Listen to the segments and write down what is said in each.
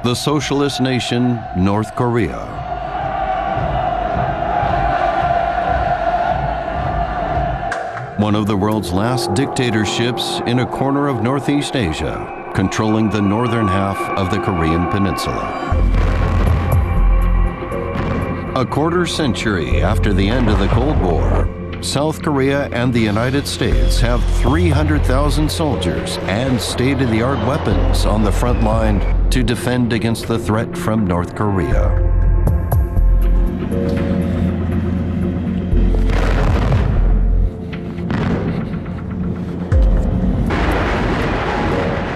the socialist nation, North Korea. One of the world's last dictatorships in a corner of Northeast Asia, controlling the northern half of the Korean peninsula. A quarter century after the end of the Cold War, South Korea and the United States have 300,000 soldiers and state-of-the-art weapons on the front line to defend against the threat from North Korea.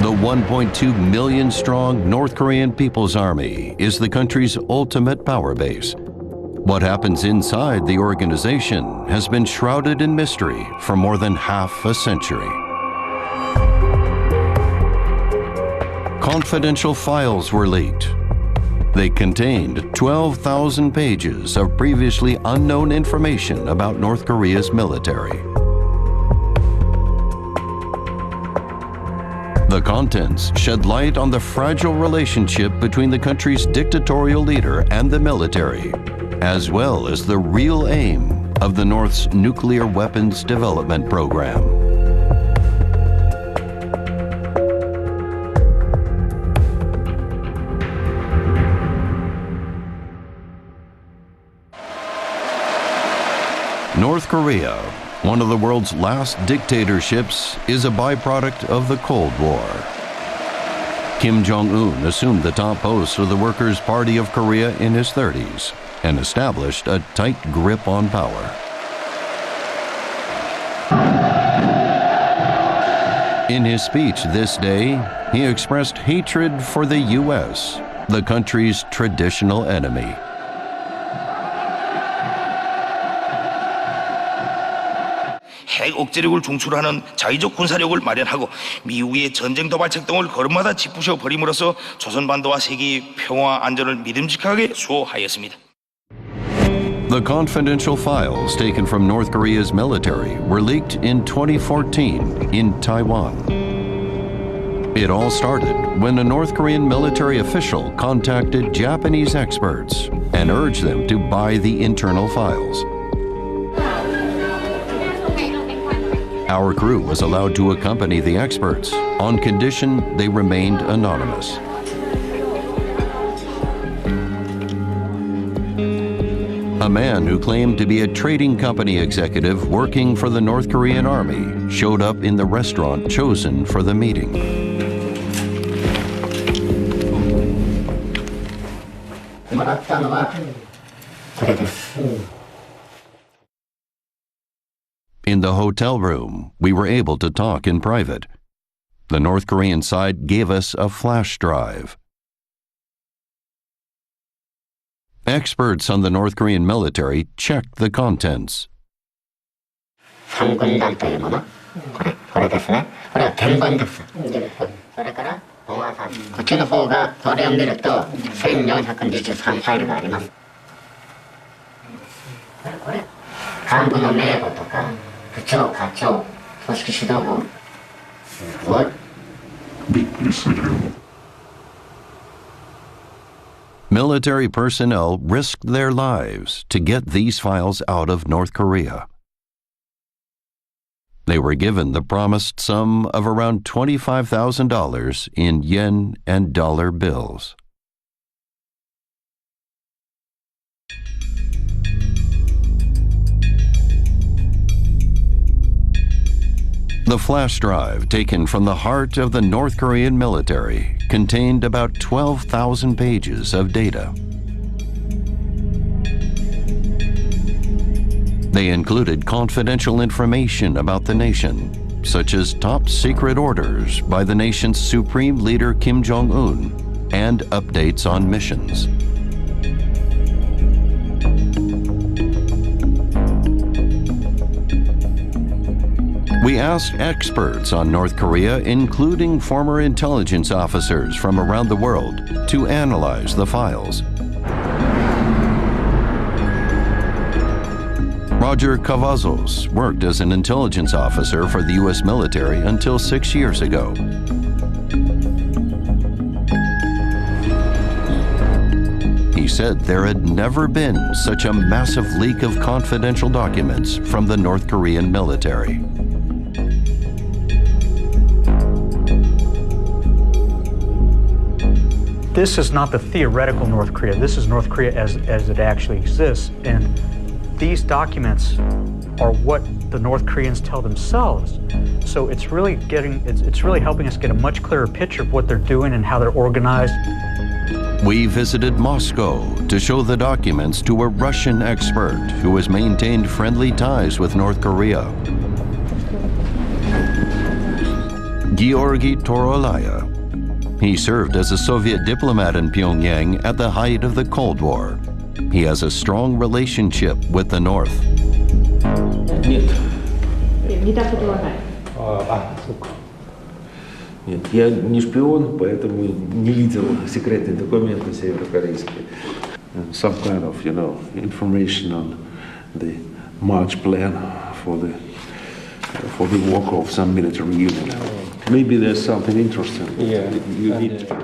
The 1.2 million strong North Korean People's Army is the country's ultimate power base. What happens inside the organization has been shrouded in mystery for more than half a century. Confidential files were leaked. They contained 12,000 pages of previously unknown information about North Korea's military. The contents shed light on the fragile relationship between the country's dictatorial leader and the military, as well as the real aim of the North's nuclear weapons development program. North Korea, one of the world's last dictatorships, is a byproduct of the Cold War. Kim Jong-un assumed the top post of the Workers' Party of Korea in his 30s and established a tight grip on power. In his speech this day, he expressed hatred for the U.S., the country's traditional enemy. 핵 억제력을 중출하는 자위적 군사력을 마련하고 미국의 전쟁 도발 책동을 걸음마다 짚부셔 버림으로써 조선반도와 세계의 평화 안전을 믿음직하게 수호하였습니다. The confidential files taken from North Korea's military were leaked in 2014 in Taiwan. It all started when a North Korean military official contacted Japanese experts and urged them to buy the internal files. Our crew was allowed to accompany the experts on condition they remained anonymous. A man who claimed to be a trading company executive working for the North Korean Army showed up in the restaurant chosen for the meeting. In the hotel room, we were able to talk in private. The North Korean side gave us a flash drive. Experts on the North Korean military checked the contents. 3軍団というもの、これですね。これは天板です。それからこっちの方がこれを見ると1423ファイルがあります。これ幹部の名簿とか部長課長組織指導部すごい。びっくりするよ。Military personnel risked their lives to get these files out of North Korea. They were given the promised sum of around $25,000 in yen and dollar bills. The flash drive taken from the heart of the North Korean military contained about 12,000 pages of data. They included confidential information about the nation, such as top-secret orders by the nation's supreme leader Kim Jong-un and updates on missions. We asked experts on North Korea, including former intelligence officers from around the world, to analyze the files. Roger Cavazos worked as an intelligence officer for the U.S. military until 6 years ago. He said there had never been such a massive leak of confidential documents from the North Korean military. This is not the theoretical North Korea. This is North Korea as it actually exists. And these documents are what the North Koreans tell themselves. So it's really helping us get a much clearer picture of what they're doing and how they're organized. We visited Moscow to show the documents to a Russian expert who has maintained friendly ties with North Korea. Georgy Torolaya. He served as a Soviet diplomat in Pyongyang at the height of the Cold War. He has a strong relationship with the North. Нет. Нет, я не шпион, поэтому не видел секретные документы северокорейские. Some kind of, information on the March plan for the work of some military unit. Maybe there's something interesting. Yeah. You need to...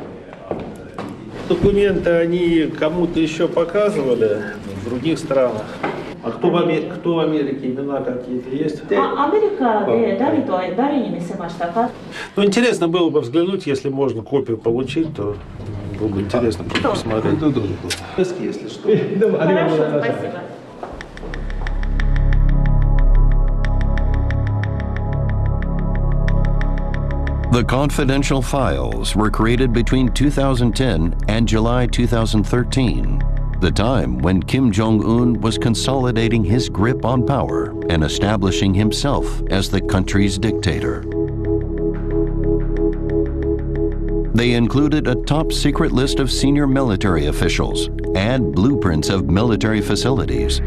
Документы они кому-то еще показывали в других странах. А кто в Америке, имена какие-то есть? Ну, интересно было бы взглянуть, если можно копию получить, то было бы интересно посмотреть. Если что. Хорошо, спасибо. The confidential files were created between 2010 and July 2013, the time when Kim Jong-un was consolidating his grip on power and establishing himself as the country's dictator. They included a top-secret list of senior military officials and blueprints of military facilities.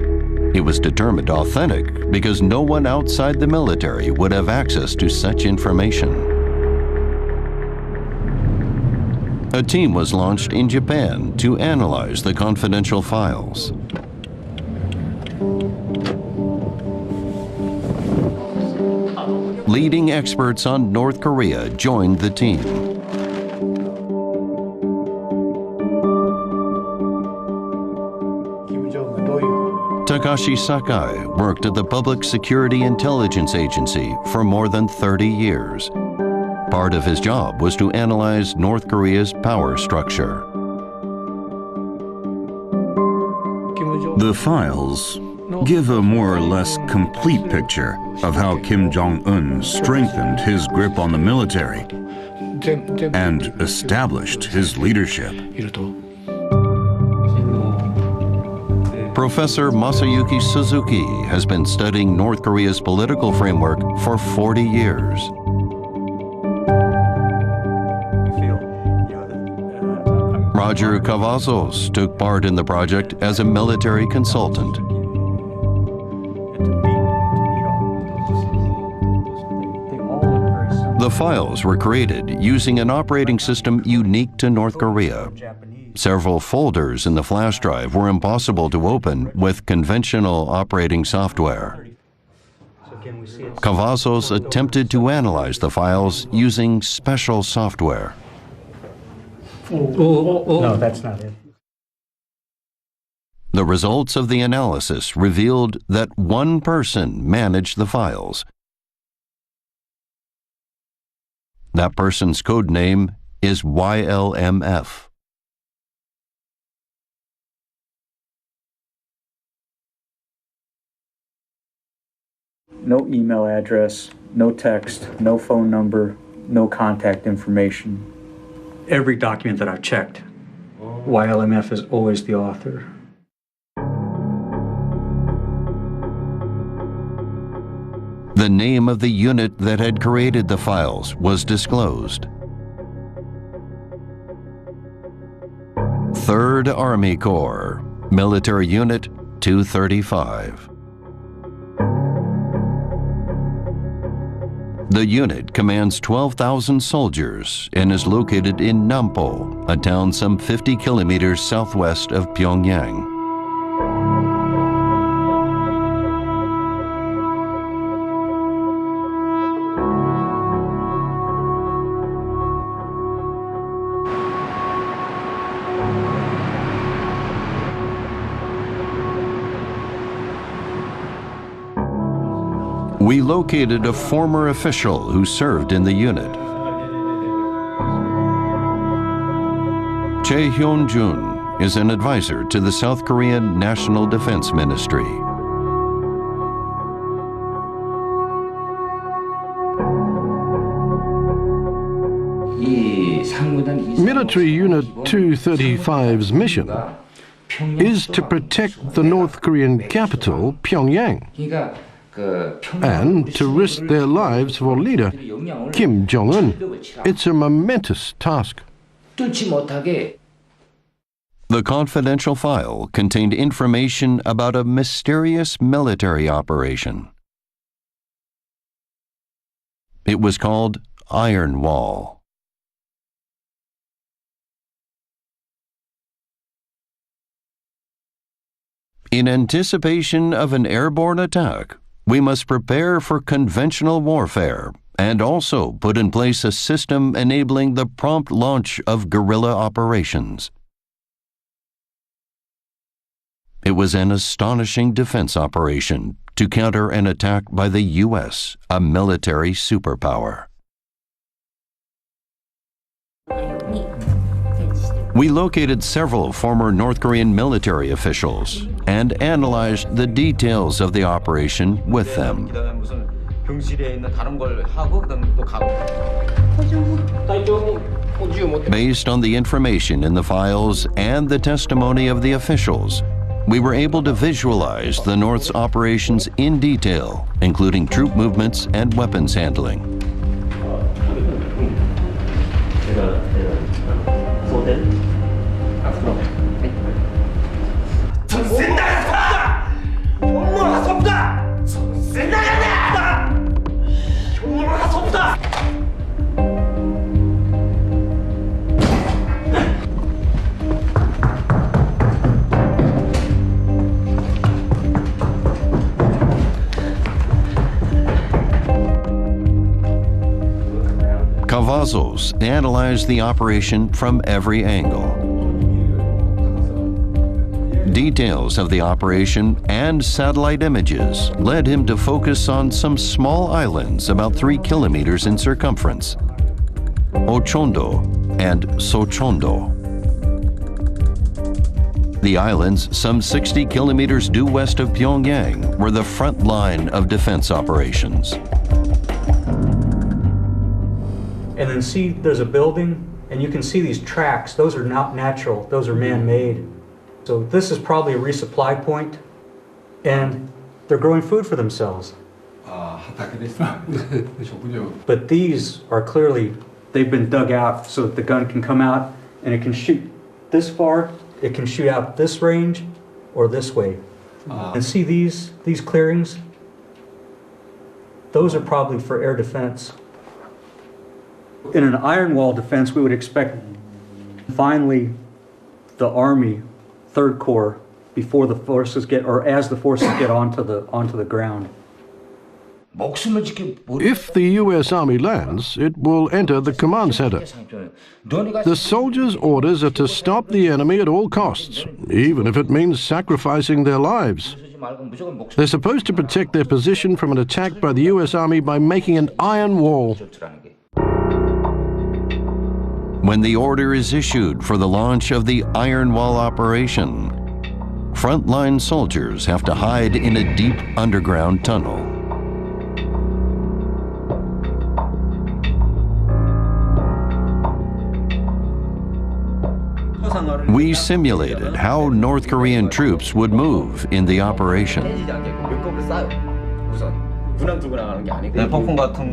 It was determined authentic because no one outside the military would have access to such information. A team was launched in Japan to analyze the confidential files. Leading experts on North Korea joined the team. Takashi Sakai worked at the Public Security Intelligence Agency for more than 30 years. Part of his job was to analyze North Korea's power structure. The files give a more or less complete picture of how Kim Jong-un strengthened his grip on the military and established his leadership. Professor Masayuki Suzuki has been studying North Korea's political framework for 40 years. Roger Cavazos took part in the project as a military consultant. The files were created using an operating system unique to North Korea. Several folders in the flash drive were impossible to open with conventional operating software. Cavazos attempted to analyze the files using special software. No, that's not it. The results of the analysis revealed that one person managed the files. That person's code name is YLMF. No email address, no text, no phone number, no contact information. Every document that I've checked, YLMF is always the author. The name of the unit that had created the files was disclosed. 3rd Army Corps, Military Unit 235. The unit commands 12,000 soldiers and is located in Nampo, a town some 50 kilometers southwest of Pyongyang. We located a former official who served in the unit. Chae Hyun-jun is an advisor to the South Korean National Defense Ministry. Military Unit 235's mission is to protect the North Korean capital, Pyongyang, and to risk their lives for leader Kim Jong-un. It's a momentous task. The confidential file contained information about a mysterious military operation. It was called Iron Wall. In anticipation of an airborne attack, we must prepare for conventional warfare and also put in place a system enabling the prompt launch of guerrilla operations. It was an astonishing defense operation to counter an attack by the U.S., a military superpower. We located several former North Korean military officials and analyzed the details of the operation with them. Based on the information in the files and the testimony of the officials, we were able to visualize the North's operations in detail, including troop movements and weapons handling. Cavazos analyzed the operation from every angle. Details of the operation and satellite images led him to focus on some small islands about 3 kilometers in circumference, Ochondo and Sochondo. The islands, some 60 kilometers due west of Pyongyang, were the front line of defense operations. And then see, there's a building, and you can see these tracks. Those are not natural, those are man-made. So this is probably a resupply point, and they're growing food for themselves. But these are clearly, they've been dug out so that the gun can come out and it can shoot this far, it can shoot out this range or this way. And see these clearings? Those are probably for air defense. In an iron wall defense, we would expect finally the Army, 3rd Corps, before the forces get, or as the forces get onto the ground. If the U.S. Army lands, it will enter the command center. The soldiers' orders are to stop the enemy at all costs, even if it means sacrificing their lives. They're supposed to protect their position from an attack by the U.S. Army by making an iron wall. When the order is issued for the launch of the Iron Wall operation, frontline soldiers have to hide in a deep underground tunnel. We simulated how North Korean troops would move in the operation.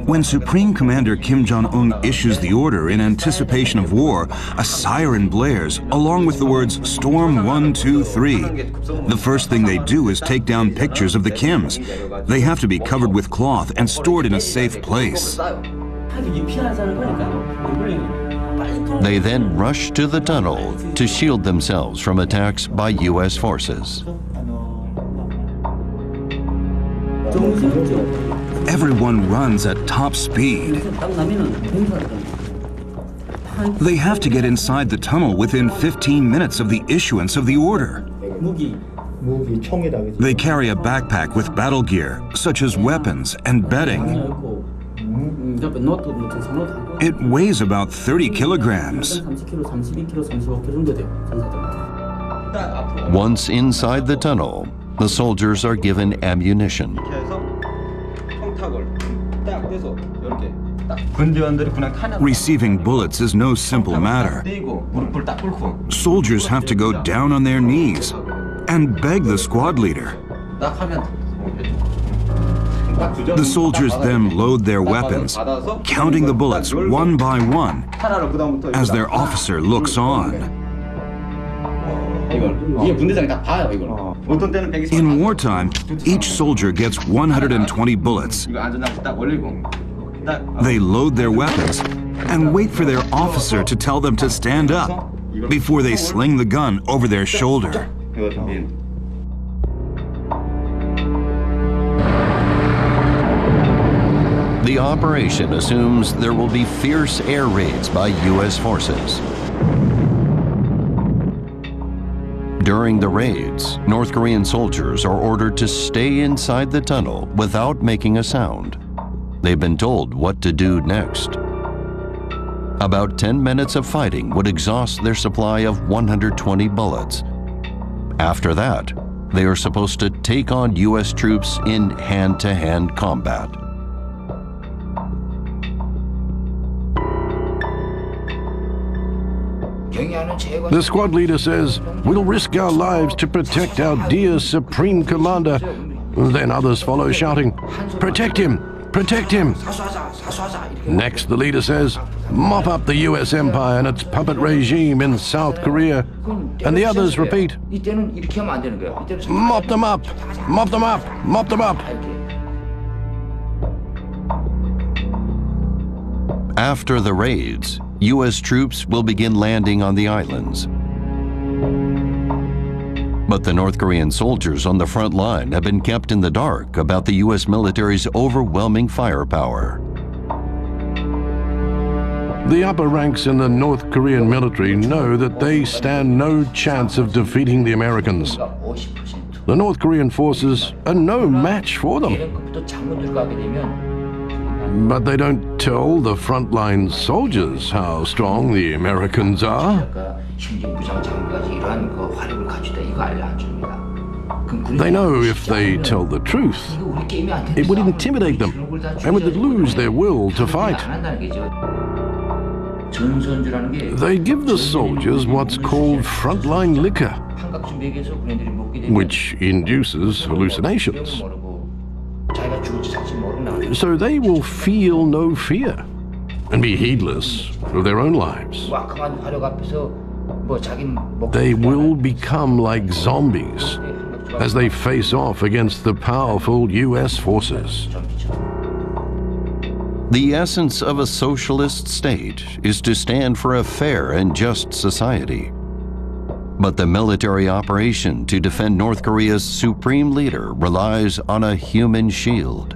When Supreme Commander Kim Jong-un issues the order in anticipation of war, a siren blares, along with the words Storm 1, 2, 3. The first thing they do is take down pictures of the Kims. They have to be covered with cloth and stored in a safe place. They then rush to the tunnel to shield themselves from attacks by U.S. forces. Everyone runs at top speed. They have to get inside the tunnel within 15 minutes of the issuance of the order. They carry a backpack with battle gear, such as weapons and bedding. It weighs about 30 kilograms. Once inside the tunnel, the soldiers are given ammunition. Receiving bullets is no simple matter. Soldiers have to go down on their knees and beg the squad leader. The soldiers then load their weapons, counting the bullets one by one as their officer looks on. In wartime, each soldier gets 120 bullets. They load their weapons and wait for their officer to tell them to stand up before they sling the gun over their shoulder. The operation assumes there will be fierce air raids by U.S. forces. During the raids, North Korean soldiers are ordered to stay inside the tunnel without making a sound. They've been told what to do next. About 10 minutes of fighting would exhaust their supply of 120 bullets. After that, they are supposed to take on U.S. troops in hand-to-hand combat. The squad leader says, "We'll risk our lives to protect our dear Supreme Commander." Then others follow shouting, "Protect him! Protect him!" Next, the leader says, "Mop up the US empire and its puppet regime in South Korea." And the others repeat, "Mop them up! Mop them up! Mop them up!" After the raids, U.S. troops will begin landing on the islands. But the North Korean soldiers on the front line have been kept in the dark about the U.S. military's overwhelming firepower. The upper ranks in the North Korean military know that they stand no chance of defeating the Americans. The North Korean forces are no match for them. But they don't tell the frontline soldiers how strong the Americans are. They know if they tell the truth, it would intimidate them and would lose their will to fight. They give the soldiers what's called frontline liquor, which induces hallucinations. So they will feel no fear and be heedless of their own lives. They will become like zombies as they face off against the powerful US forces. The essence of a socialist state is to stand for a fair and just society. But the military operation to defend North Korea's supreme leader relies on a human shield.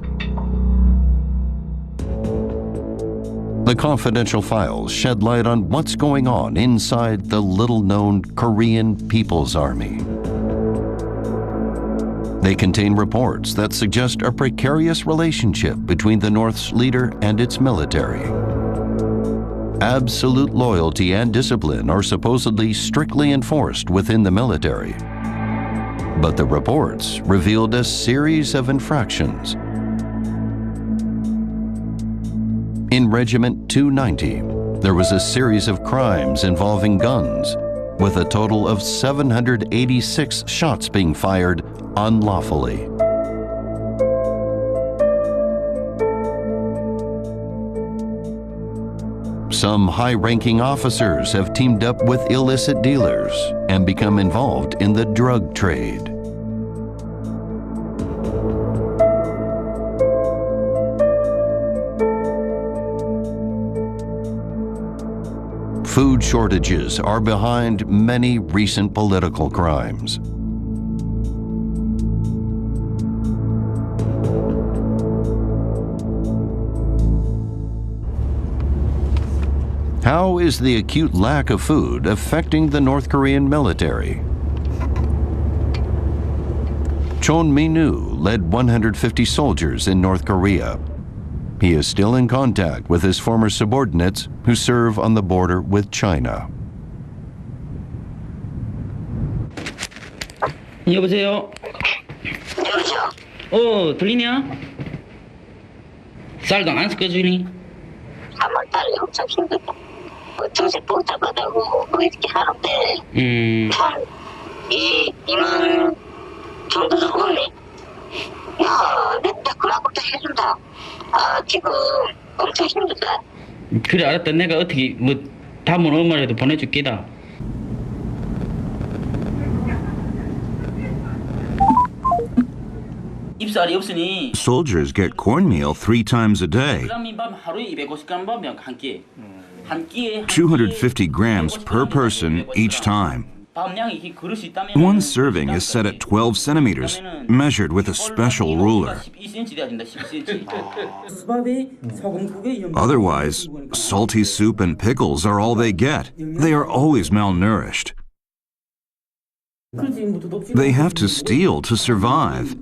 The confidential files shed light on what's going on inside the little-known Korean People's Army. They contain reports that suggest a precarious relationship between the North's leader and its military. Absolute loyalty and discipline are supposedly strictly enforced within the military. But the reports revealed a series of infractions. In Regiment 290, there was a series of crimes involving guns, with a total of 786 shots being fired unlawfully. Some high-ranking officers have teamed up with illicit dealers and become involved in the drug trade. Food shortages are behind many recent political crimes. How is the acute lack of food affecting the North Korean military? Chon Min-woo led 150 soldiers in North Korea. He is still in contact with his former subordinates who serve on the border with China. 여보세요? 들리냐? 쌀도 안 섞어주니? 3월달에 엄청 힘들다. 정신 복잡하다고 이렇게 하는데 한 2만 정도 나오네. 야, 내가 그만큼도 해준다. 지금 엄청 힘들다. 그래 알았다. 내가 어떻게 담은 얼마라도 보내줄게다. 입살이 없으니 Soldiers get cornmeal 3 times a day, 하루에 250g 밥이야 한 끼. 250 grams per person each time. One serving is set at 12 centimeters, measured with a special ruler. Otherwise, salty soup and pickles are all they get. They are always malnourished. They have to steal to survive.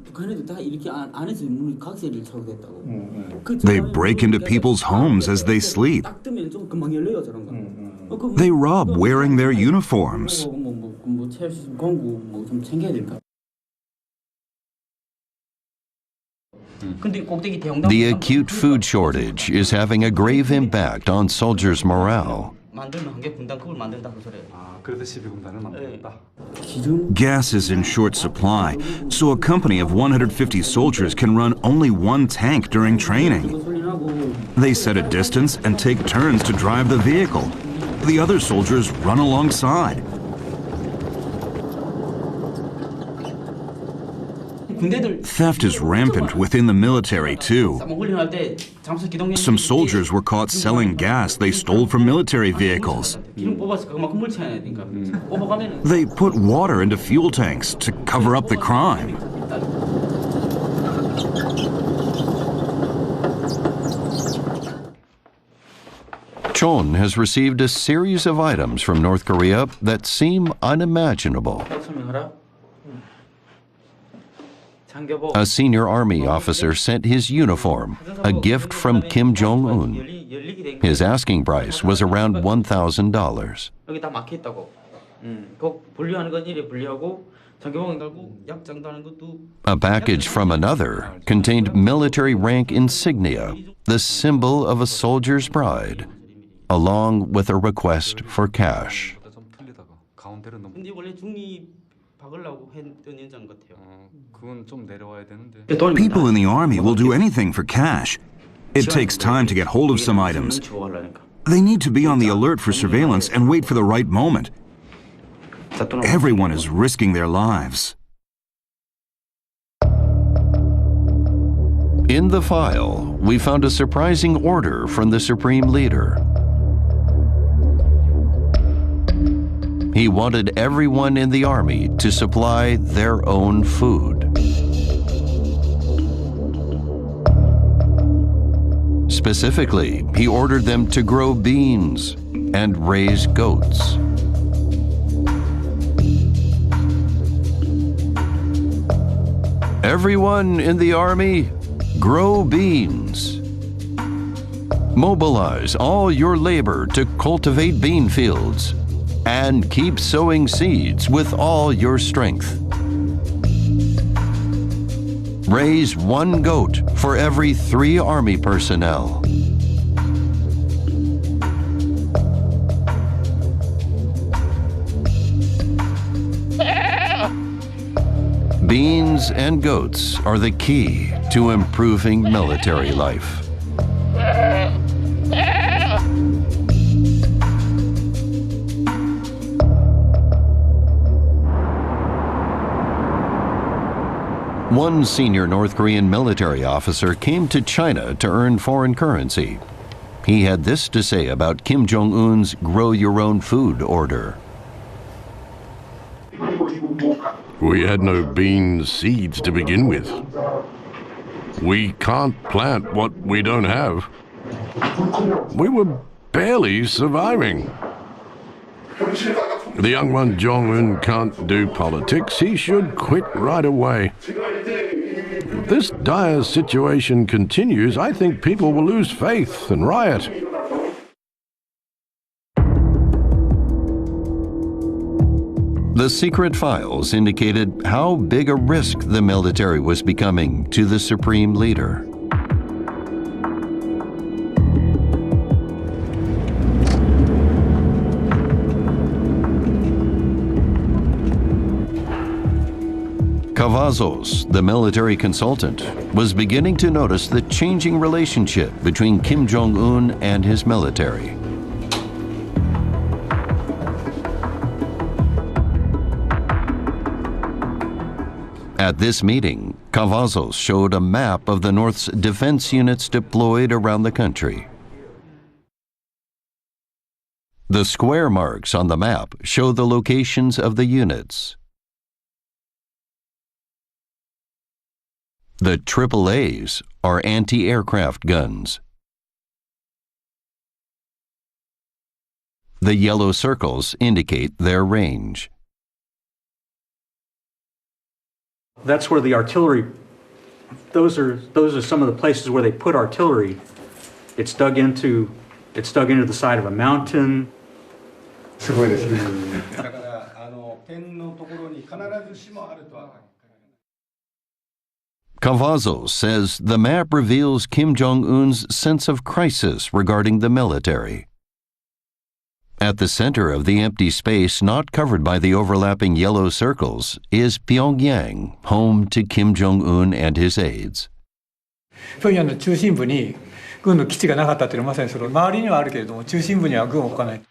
They break into people's homes as they sleep. They rob wearing their uniforms. The acute food shortage is having a grave impact on soldiers' morale. Gas is in short supply, so a company of 150 soldiers can run only 1 tank during training. They set a distance and take turns to drive the vehicle. The other soldiers run alongside. Theft is rampant within the military, too. Some soldiers were caught selling gas they stole from military vehicles. They put water into fuel tanks to cover up the crime. Chon has received a series of items from North Korea that seem unimaginable. A senior army officer sent his uniform, a gift from Kim Jong-un. His asking price was around $1,000. A package from another contained military rank insignia, the symbol of a soldier's pride, along with a request for cash. People in the army will do anything for cash. It takes time to get hold of some items. They need to be on the alert for surveillance and wait for the right moment. Everyone is risking their lives. In the file, we found a surprising order from the Supreme Leader. He wanted everyone in the army to supply their own food. Specifically, he ordered them to grow beans and raise goats. Everyone in the army, grow beans. Mobilize all your labor to cultivate bean fields and keep sowing seeds with all your strength. Raise 1 goat for every 3 army personnel. Beans and goats are the key to improving military life. One senior North Korean military officer came to China to earn foreign currency. He had this to say about Kim Jong-un's grow your own food order. We had no bean seeds to begin with. We can't plant what we don't have. We were barely surviving. The young one, Jong-un, can't do politics. He should quit right away. If this dire situation continues, I think people will lose faith and riot. The secret files indicated how big a risk the military was becoming to the supreme leader. Cavazos, the military consultant, was beginning to notice the changing relationship between Kim Jong-un and his military. At this meeting, Cavazos showed a map of the North's defense units deployed around the country. The square marks on the map show the locations of the units. The AAAs are anti-aircraft guns. The yellow circles indicate their range. That's where the artillery, those are some of the places where they put artillery. It's dug into the side of a mountain. Cavazos says the map reveals Kim Jong-un's sense of crisis regarding the military. At the center of the empty space not covered by the overlapping yellow circles is Pyongyang, home to Kim Jong-un and his aides. 平壌の中心部に軍の基地がなかったというのはまさにその周りにはあるけれども中心部には軍を置かない。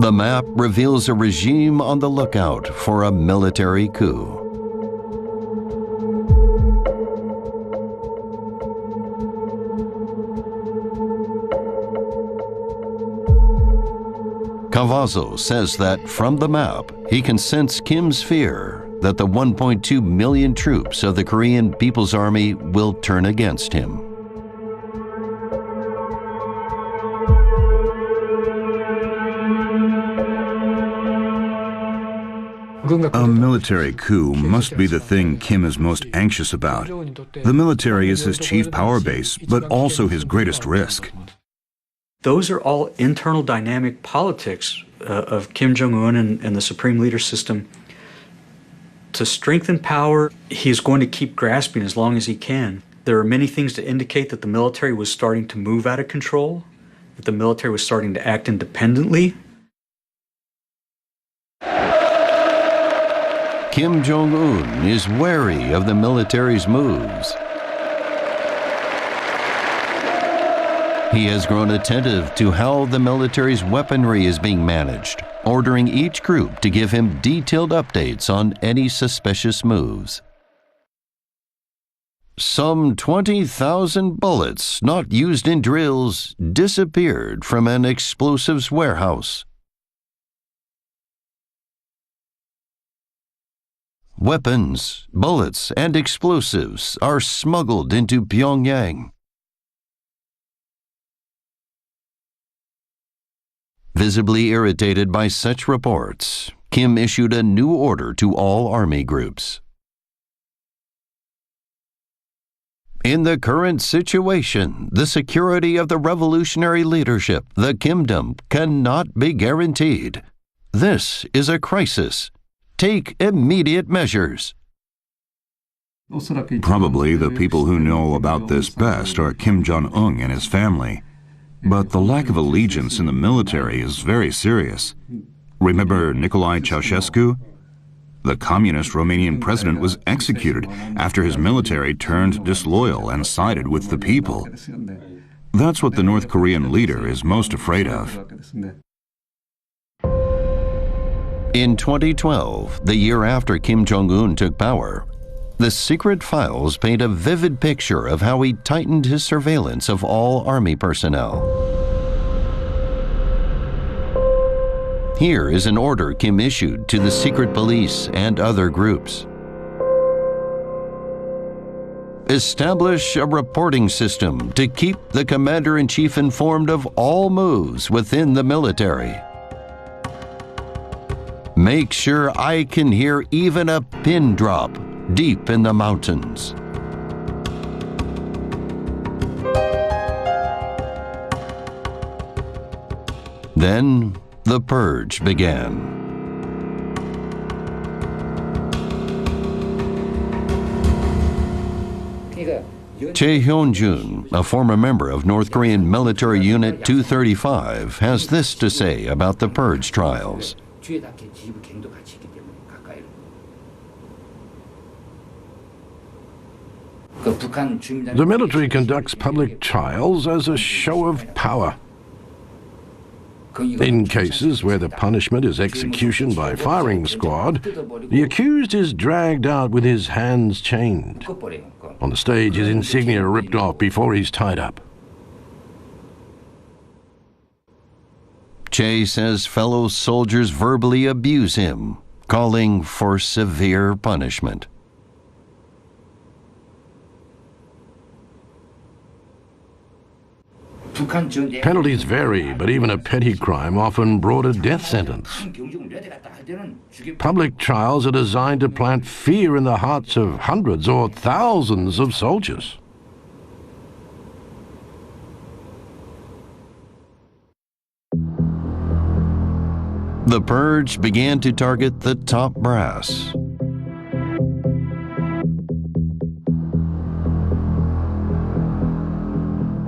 The map reveals a regime on the lookout for a military coup. Cavazos says that from the map, he can sense Kim's fear that the 1.2 million troops of the Korean People's Army will turn against him. A military coup must be the thing Kim is most anxious about. The military is his chief power base, but also his greatest risk. Those are all internal dynamic politics of Kim Jong-un and the supreme leader system. To strengthen power, he's going to keep grasping as long as he can. There are many things to indicate that the military was starting to move out of control, that the military was starting to act independently. Kim Jong-un is wary of the military's moves. He has grown attentive to how the military's weaponry is being managed, ordering each group to give him detailed updates on any suspicious moves. Some 20,000 bullets not used in drills disappeared from an explosives warehouse. Weapons, bullets, and explosives are smuggled into Pyongyang. Visibly irritated by such reports, Kim issued a new order to all army groups. In the current situation, the security of the revolutionary leadership, the KIMDOM, cannot be guaranteed. This is a crisis. Take immediate measures. Probably the people who know about this best are Kim Jong-un and his family. But the lack of allegiance in the military is very serious. Remember Nicolae Ceausescu? The communist Romanian president was executed after his military turned disloyal and sided with the people. That's what the North Korean leader is most afraid of. In 2012, the year after Kim Jong-un took power, the secret files paint a vivid picture of how he tightened his surveillance of all army personnel. Here is an order Kim issued to the secret police and other groups. establish a reporting system to keep the commander-in-chief informed of all moves within the military. Make sure I can hear even a pin drop deep in the mountains. Then the purge began. Chae Hyun-jun, a former member of North Korean Military Unit 235, has this to say about the purge trials. The military conducts public trials as a show of power. In cases where the punishment is execution by firing squad, the accused is dragged out with his hands chained. On the stage, his insignia are ripped off before he's tied up. Chae says fellow soldiers verbally abuse him, calling for severe punishment. Penalties vary, but even a petty crime often brought a death sentence. Public trials are designed to plant fear in the hearts of hundreds or thousands of soldiers. The purge began to target the top brass.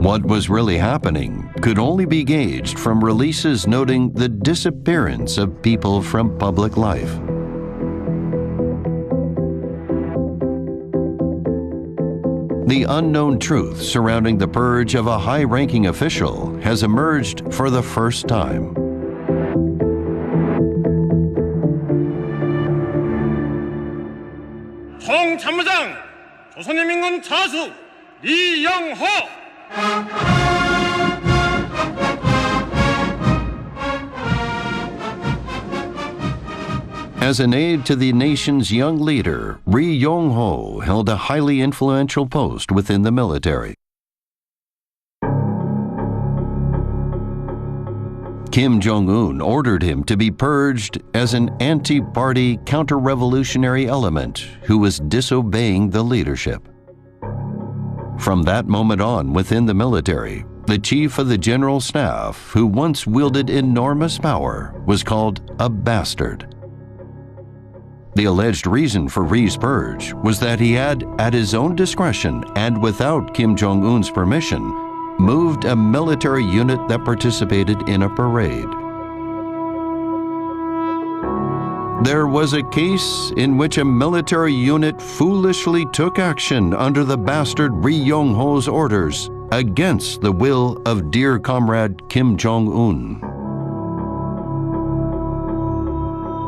What was really happening could only be gauged from releases noting the disappearance of people from public life. The unknown truth surrounding the purge of a high-ranking official has emerged for the first time. 총참모장 조선인민군 차수 리영호. As an aide to the nation's young leader, Ri Yong-ho held a highly influential post within the military. Kim Jong-un ordered him to be purged as an anti-party counter-revolutionary element who was disobeying the leadership. From that moment on within the military, the chief of the general staff, who once wielded enormous power, was called a bastard. The alleged reason for Ri's purge was that he had, at his own discretion and without Kim Jong-un's permission, moved a military unit that participated in a parade. There was a case in which a military unit foolishly took action under the bastard Ri Yong-ho's orders against the will of dear comrade Kim Jong-un.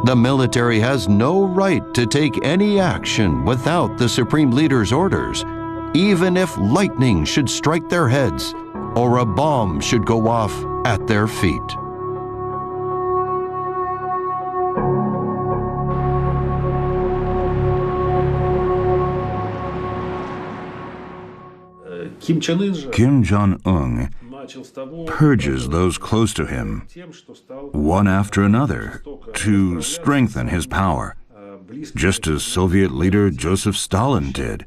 The military has no right to take any action without the Supreme Leader's orders, even if lightning should strike their heads or a bomb should go off at their feet. Kim Jong-un purges those close to him, one after another, to strengthen his power, just as Soviet leader Joseph Stalin did.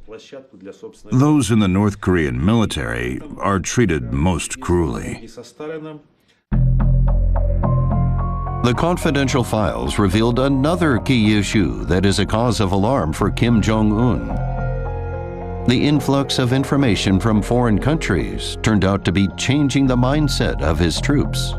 Those in the North Korean military are treated most cruelly. The confidential files revealed another key issue that is a cause of alarm for Kim Jong-un. The influx of information from foreign countries turned out to be changing the mindset of his troops.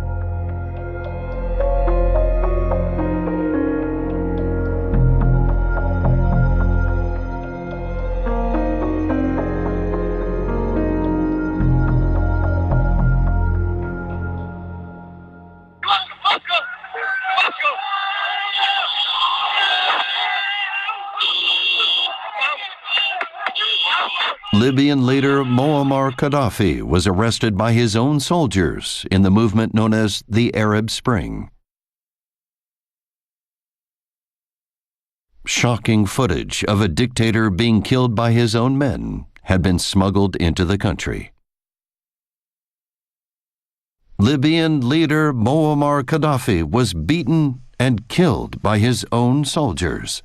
Libyan leader Muammar Gaddafi was arrested by his own soldiers in the movement known as the Arab Spring. Shocking footage of a dictator being killed by his own men had been smuggled into the country. Libyan leader Muammar Gaddafi was beaten and killed by his own soldiers.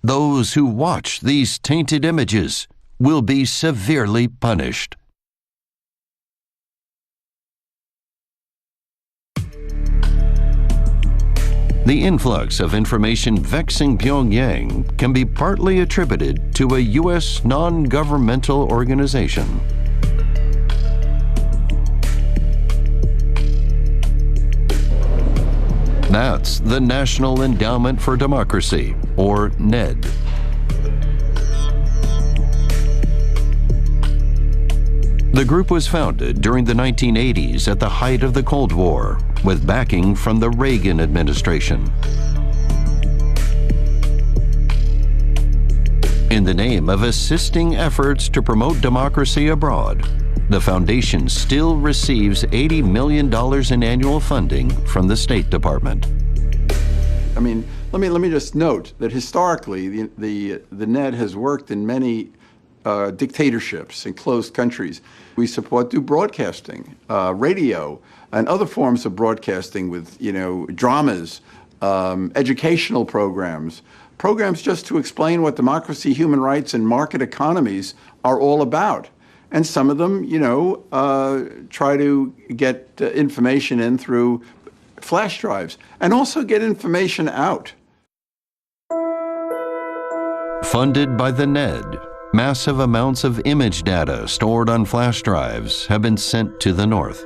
Those who watch these tainted images will be severely punished. The influx of information vexing Pyongyang can be partly attributed to a U.S. non-governmental organization. That's the National Endowment for Democracy, or NED. The group was founded during the 1980s at the height of the Cold War, with backing from the Reagan administration. In the name of assisting efforts to promote democracy abroad, the foundation still receives $80 million in annual funding from the State Department. I mean, let me just note that historically, the NED has worked in many dictatorships in closed countries. We support through broadcasting, radio, and other forms of broadcasting with, dramas, educational programs just to explain what democracy, human rights, and market economies are all about. And some of them, try to get information in through flash drives and also get information out. Funded by the NED, massive amounts of image data stored on flash drives have been sent to the north.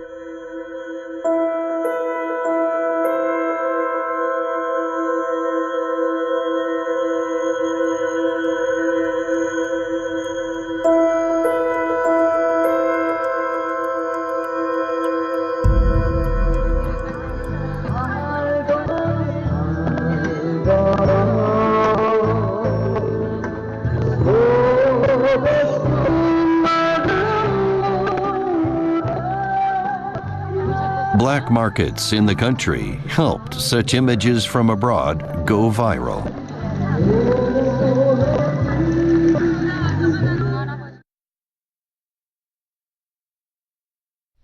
Black markets in the country helped such images from abroad go viral.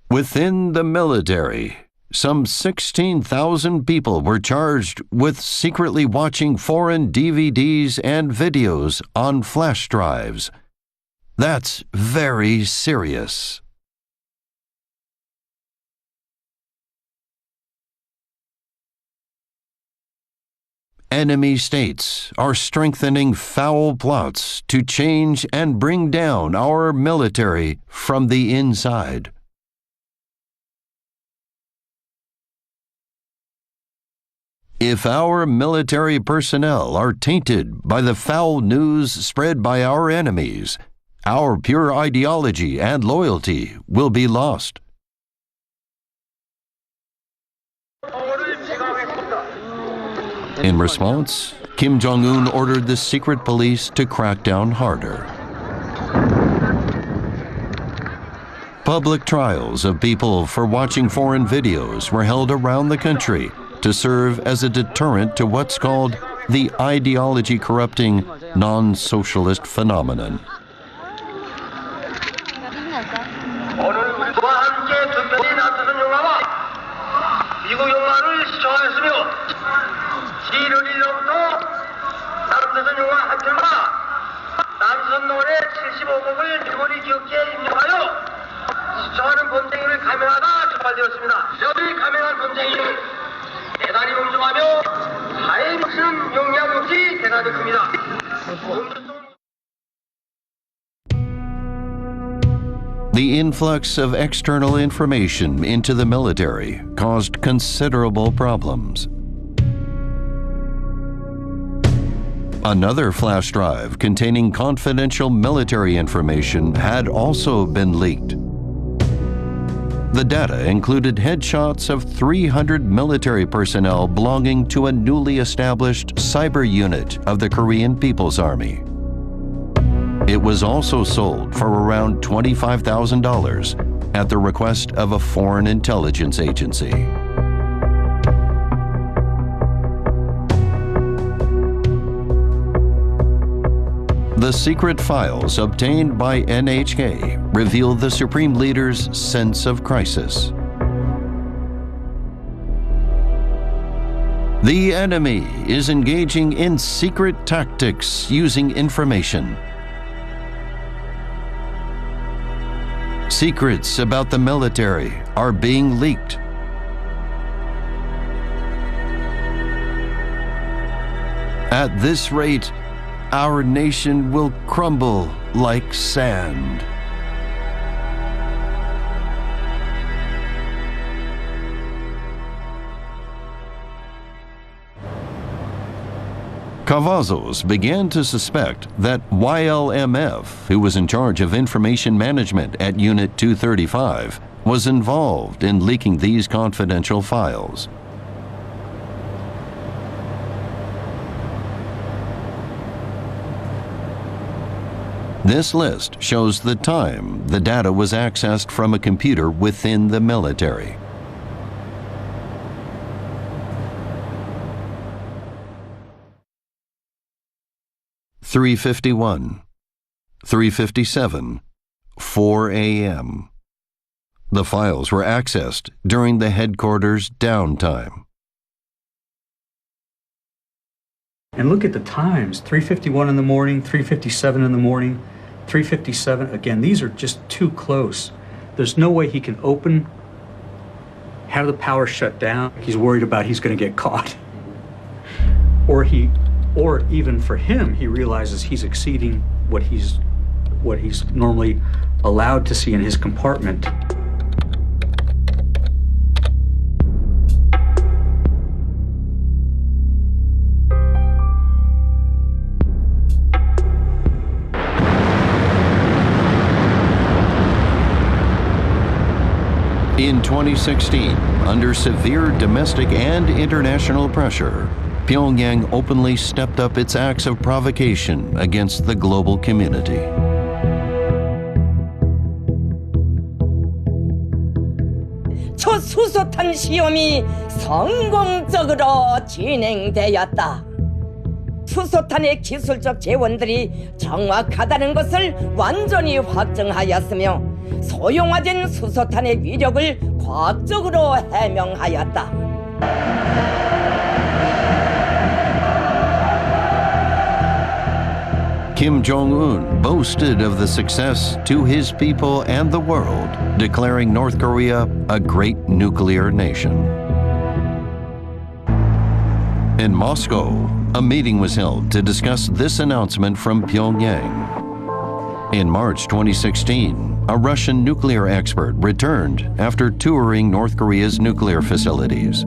Within the military, some 16,000 people were charged with secretly watching foreign DVDs and videos on flash drives. That's very serious. Enemy states are strengthening foul plots to change and bring down our military from the inside. If our military personnel are tainted by the foul news spread by our enemies, our pure ideology and loyalty will be lost. In response, Kim Jong-un ordered the secret police to crack down harder. Public trials of people for watching foreign videos were held around the country to serve as a deterrent to what's called the ideology-corrupting non-socialist phenomenon. The influx of external information into the military caused considerable problems. Another flash drive containing confidential military information had also been leaked. The data included headshots of 300 military personnel belonging to a newly established cyber unit of the Korean People's Army. It was also sold for around $25,000 at the request of a foreign intelligence agency. The secret files obtained by NHK reveal the Supreme Leader's sense of crisis. The enemy is engaging in secret tactics using information. Secrets about the military are being leaked. At this rate, our nation will crumble like sand. Cavazos began to suspect that YLMF, who was in charge of information management at Unit 235, was involved in leaking these confidential files. This list shows the time the data was accessed from a computer within the military. (3:51), 3:57, 4 a.m. The files were accessed during the headquarters downtime. And look at the times, 3:51 in the morning, 3:57 in the morning, 3:57. Again, these are just too close. There's no way he can have the power shut down. He's worried about he's going to get caught. Or even for him, he realizes he's exceeding what he's normally allowed to see in his compartment. In 2016, under severe domestic and international pressure, Pyongyang openly stepped up its acts of provocation against the global community. 첫 수소탄 시험이 성공적으로 진행되었다. 수소탄의 기술적 재원들이 정확하다는 것을 완전히 확정하였으며 소형화된 수소탄의 위력을 과학적으로 해명하였다. Kim Jong-un boasted of the success to his people and the world, declaring North Korea a great nuclear nation. In Moscow, a meeting was held to discuss this announcement from Pyongyang. In March 2016, a Russian nuclear expert returned after touring North Korea's nuclear facilities.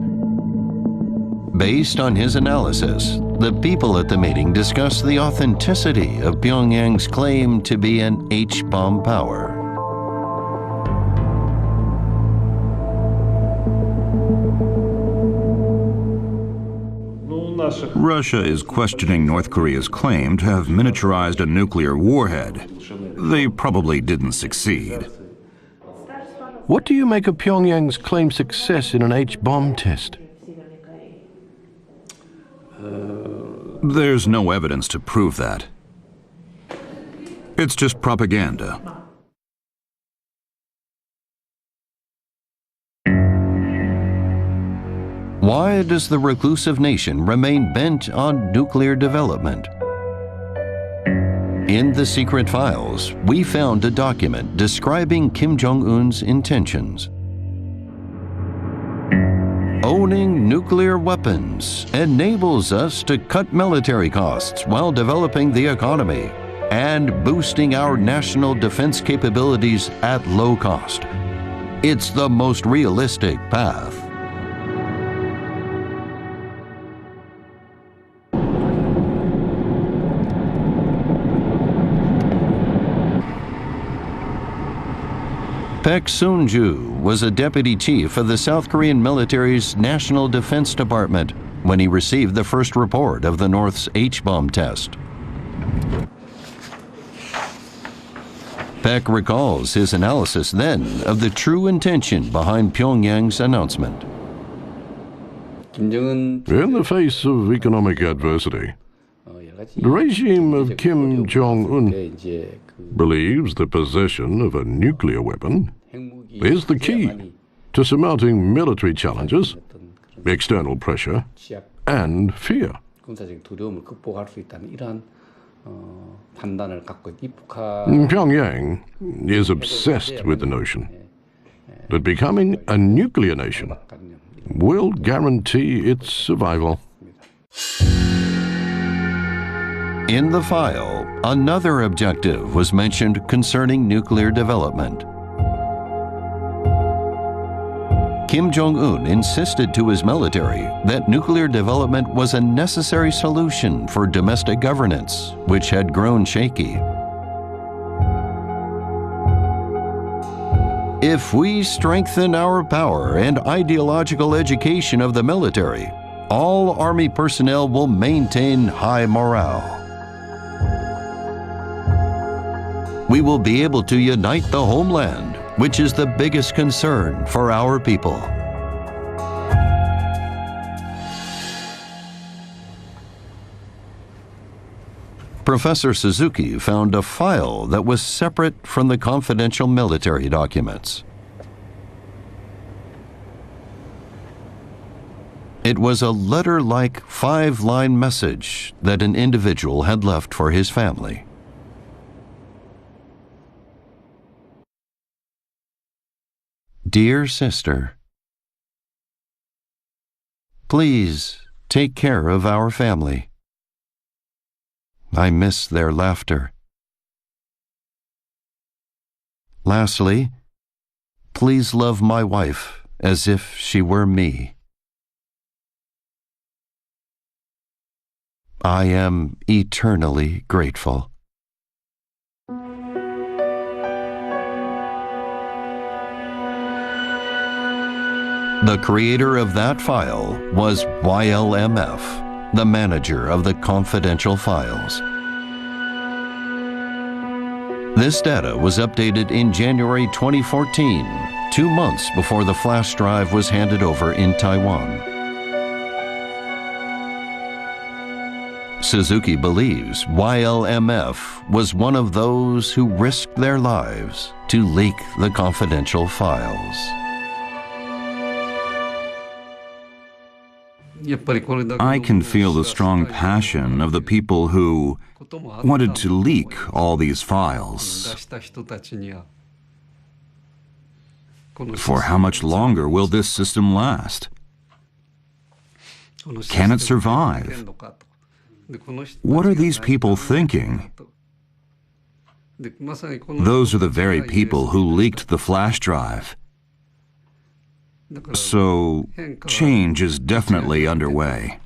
Based on his analysis, the people at the meeting discussed the authenticity of Pyongyang's claim to be an H-bomb power. Russia is questioning North Korea's claim to have miniaturized a nuclear warhead. They probably didn't succeed. What do you make of Pyongyang's claimed success in an H-bomb test? There's no evidence to prove that. It's just propaganda. Why does the reclusive nation remain bent on nuclear development? In the secret files, we found a document describing Kim Jong-un's intentions. Owning nuclear weapons enables us to cut military costs while developing the economy and boosting our national defense capabilities at low cost. It's the most realistic path. Paek Sun-ju was a deputy chief of the South Korean military's National Defense Department when he received the first report of the North's H-bomb test. Paek recalls his analysis then of the true intention behind Pyongyang's announcement. In the face of economic adversity, The regime of Kim Jong-un believes the possession of a nuclear weapon is the key to surmounting military challenges, external pressure, and fear. Pyongyang is obsessed with the notion that becoming a nuclear nation will guarantee its survival. In the file, another objective was mentioned concerning nuclear development. Kim Jong-un insisted to his military that nuclear development was a necessary solution for domestic governance, which had grown shaky. If we strengthen our power and ideological education of the military, all Army personnel will maintain high morale. We will be able to unite the homeland, which is the biggest concern for our people. Professor Suzuki found a file that was separate from the confidential military documents. It was a letter-like 5-line message that an individual had left for his family. Dear sister, please take care of our family. I miss their laughter. Lastly, please love my wife as if she were me. I am eternally grateful. The creator of that file was YLMF, the manager of the confidential files. This data was updated in January 2014, 2 months before the flash drive was handed over in Taiwan. Suzuki believes YLMF was one of those who risked their lives to leak the confidential files. I can feel the strong passion of the people who wanted to leak all these files. For how much longer will this system last? Can it survive? What are these people thinking? Those are the very people who leaked the flash drive. So, change is definitely underway.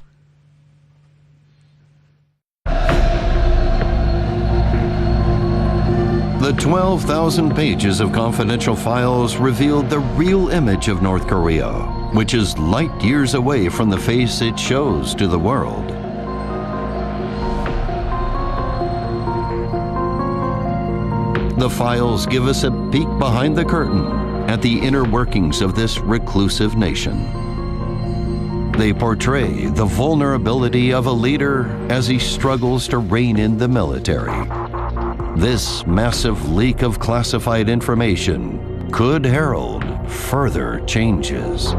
The 12,000 pages of confidential files revealed the real image of North Korea, which is light years away from the face it shows to the world. The files give us a peek behind the curtain at the inner workings of this reclusive nation. They portray the vulnerability of a leader as he struggles to rein in the military. This massive leak of classified information could herald further changes.